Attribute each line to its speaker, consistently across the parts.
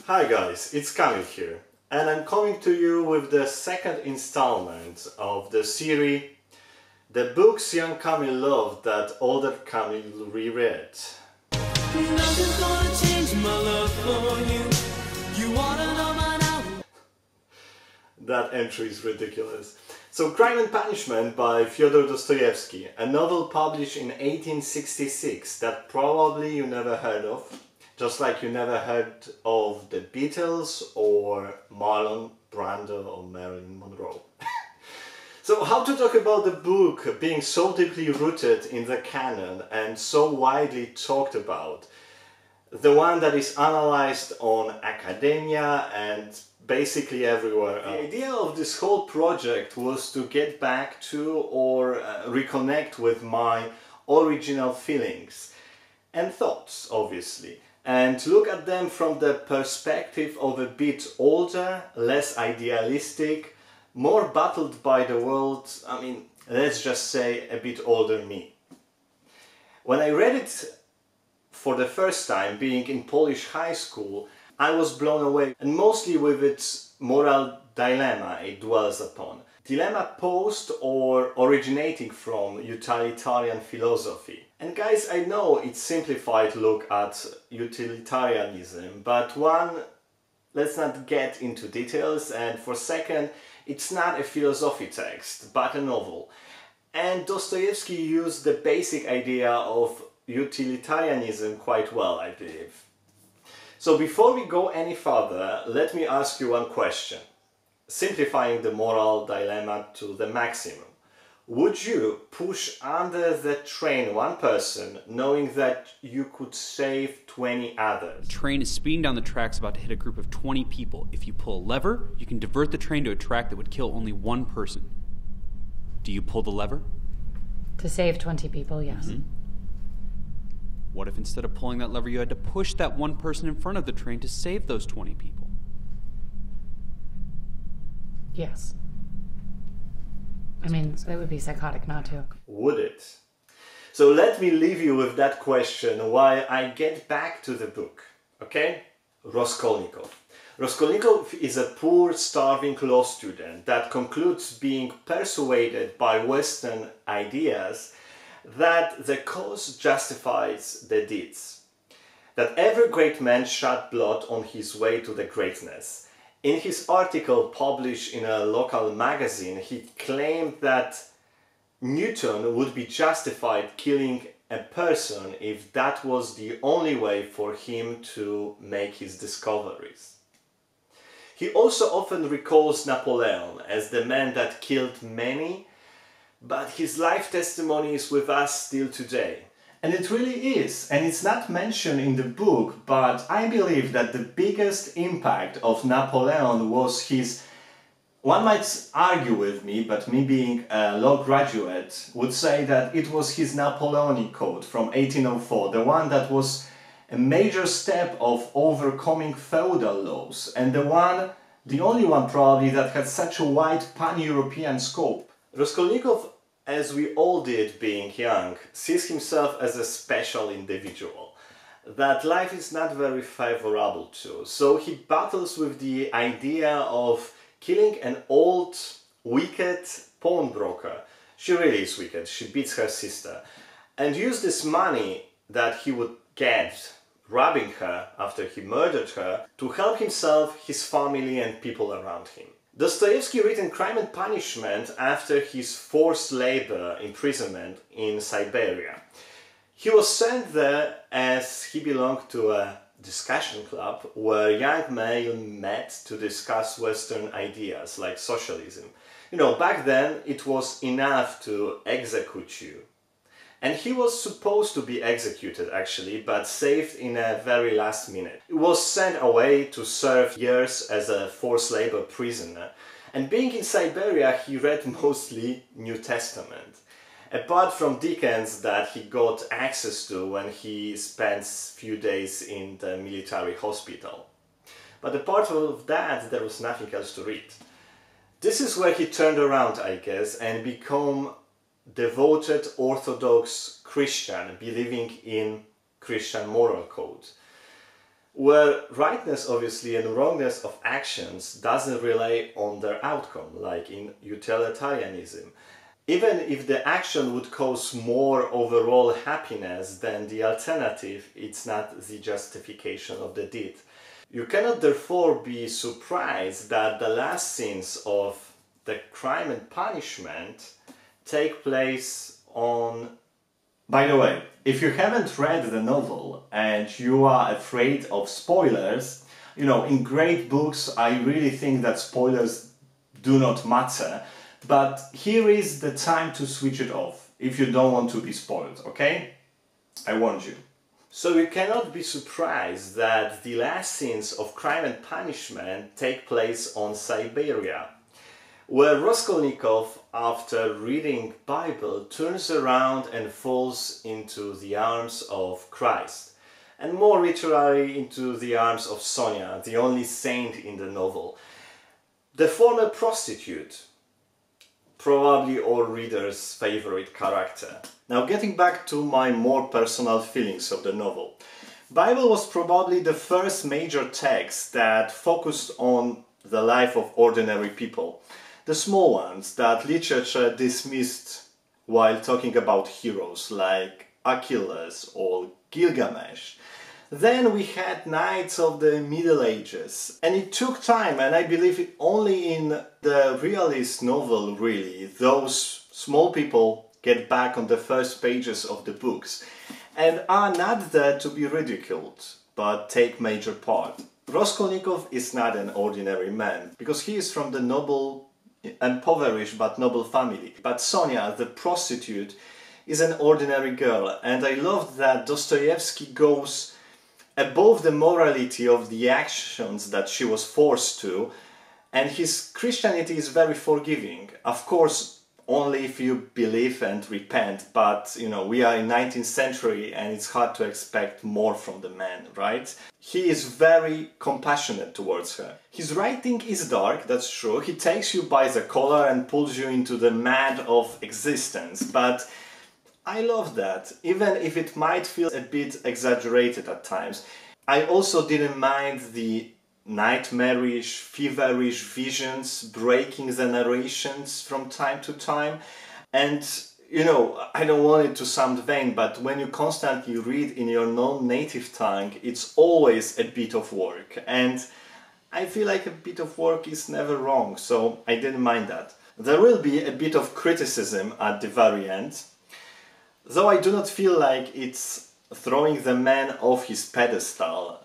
Speaker 1: Hi guys, it's Kamil here, and I'm coming to you with the second installment of the series The Books Young Kamil Loved That Older Kamil Reread.
Speaker 2: Nothing's gonna change my love for you. You wanna know my now?
Speaker 1: That entry is ridiculous. So, Crime and Punishment by Fyodor Dostoevsky, a novel published in 1866 that probably you never heard of. Just like you never heard of the Beatles or Marlon Brando or Marilyn Monroe. So how to talk about the book being so deeply rooted in the canon and so widely talked about? The one that is analyzed on academia and basically everywhere else. The idea of this whole project was to get back to or reconnect with my original feelings and thoughts, obviously, and look at them from the perspective of a bit older, less idealistic, more battled by the world, let's just say a bit older me. When I read it for the first time, being in Polish high school, I was blown away, and mostly with its moral dilemma it dwells upon. Dilemma posed or originating from utilitarian philosophy. And guys, I know it's simplified look at utilitarianism, but let's not get into details, and for second, it's not a philosophy text, but a novel. And Dostoevsky used the basic idea of utilitarianism quite well, I believe. So before we go any further, let me ask you one question. Simplifying the moral dilemma to the maximum. Would you push under the train one person knowing that you could save 20 others?
Speaker 3: The train is speeding down the tracks about to hit a group of 20 people. If you pull a lever, you can divert the train to a track that would kill only one person. Do you pull the lever?
Speaker 4: To save 20 people, yes.
Speaker 3: Mm-hmm. What if instead of pulling that lever, you had to push that one person in front of the train to save those 20 people?
Speaker 4: Yes. I mean, that would be psychotic not to.
Speaker 1: Would it? So let me leave you with that question while I get back to the book. Okay? Roscoe Nico. Roscoe Nico is a poor, starving law student that concludes being persuaded by Western ideas that the cause justifies the deeds. That every great man shed blood on his way to the greatness. In his article published in a local magazine, he claimed that Newton would be justified killing a person if that was the only way for him to make his discoveries. He also often recalls Napoleon as the man that killed many, but his life testimony is with us still today. And it really is, and it's not mentioned in the book, but I believe that the biggest impact of Napoleon was his, one might argue with me, but me being a law graduate would say that it was his Napoleonic Code from 1804, the one that was a major step of overcoming feudal laws, and the only one probably that had such a wide pan-European scope. Raskolnikov, as we all did being young, sees himself as a special individual that life is not very favorable to. So he battles with the idea of killing an old, wicked pawnbroker. She really is wicked, she beats her sister. And use this money that he would get robbing her after he murdered her to help himself, his family and people around him. Dostoevsky written Crime and Punishment after his forced labor imprisonment in Siberia. He was sent there as he belonged to a discussion club where young men met to discuss Western ideas like socialism. You know, back then it was enough to execute you. And he was supposed to be executed actually, but saved in a very last minute. He was sent away to serve years as a forced labor prisoner. And being in Siberia, he read mostly New Testament. Apart from Dickens that he got access to when he spent few days in the military hospital. But apart from that, there was nothing else to read. This is where he turned around, I guess, and became devoted Orthodox Christian, believing in Christian moral code. where rightness obviously and wrongness of actions doesn't rely on their outcome, like in utilitarianism. Even if the action would cause more overall happiness than the alternative, it's not the justification of the deed. You cannot therefore be surprised that the last scenes of the Crime and Punishment take place on... By the way, if you haven't read the novel and you are afraid of spoilers, you know, in great books I really think that spoilers do not matter, but here is the time to switch it off if you don't want to be spoiled, okay? I warned you. So you cannot be surprised that the last scenes of Crime and Punishment take place on Siberia, where Roscoe Nico, after reading Bible, turns around and falls into the arms of Christ, and more literally into the arms of Sonia, the only saint in the novel. The former prostitute, probably all readers' favorite character. Now getting back to my more personal feelings of the novel. Bible was probably the first major text that focused on the life of ordinary people. The small ones that literature dismissed while talking about heroes like Achilles or Gilgamesh. Then we had Knights of the Middle Ages, and it took time, and I believe only in the realist novel really those small people get back on the first pages of the books and are not there to be ridiculed, but take major part. Roscoe Nico is not an ordinary man, because he is from the noble, impoverished but noble family. But Sonia, the prostitute, is an ordinary girl, and I love that Dostoevsky goes above the morality of the actions that she was forced to, and his Christianity is very forgiving. Of course, only if you believe and repent, but you know, we are in 19th century and it's hard to expect more from the man, right? He is very compassionate towards her. His writing is dark, that's true. He takes you by the collar and pulls you into the mad of existence, but I love that, even if it might feel a bit exaggerated at times. I also didn't mind the nightmarish, feverish visions breaking the narrations from time to time. And, you know, I don't want it to sound vain, but when you constantly read in your non-native tongue, it's always a bit of work. And I feel like a bit of work is never wrong, so I didn't mind that. There will be a bit of criticism at the very end, though I do not feel like it's throwing the man off his pedestal.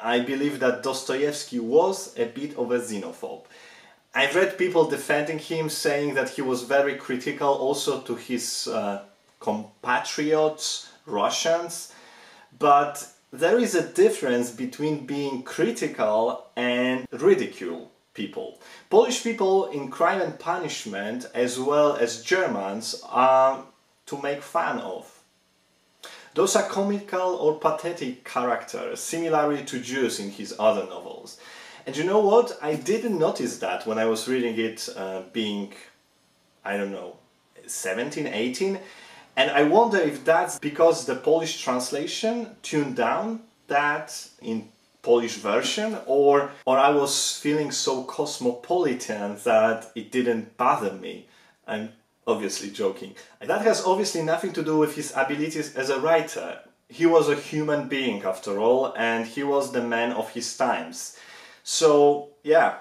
Speaker 1: I believe that Dostoevsky was a bit of a xenophobe. I've read people defending him, saying that he was very critical also to his compatriots, Russians, but there is a difference between being critical and ridicule people. Polish people in Crime and Punishment, as well as Germans, are to make fun of. Those are comical or pathetic characters, similarly to Jews in his other novels. And you know what? I didn't notice that when I was reading it being, I don't know, 17, 18. And I wonder if that's because the Polish translation tuned down that in Polish version, or I was feeling so cosmopolitan that it didn't bother me. I'm obviously joking. And that has obviously nothing to do with his abilities as a writer. He was a human being after all, and he was the man of his times. So yeah,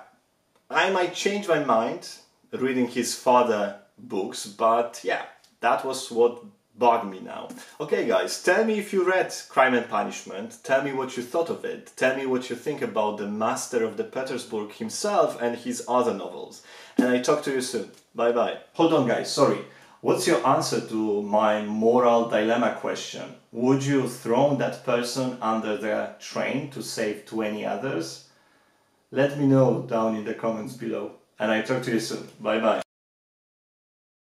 Speaker 1: I might change my mind reading his father books, but yeah, that was what bugged me now. Okay guys, tell me if you read Crime and Punishment, tell me what you thought of it, tell me what you think about the master of the Petersburg himself and his other novels. And I talk to you soon. Bye bye. Hold on guys, sorry. What's your answer to my moral dilemma question? Would you throw that person under the train to save 20 others? Let me know down in the comments below. And I talk to you soon. Bye bye.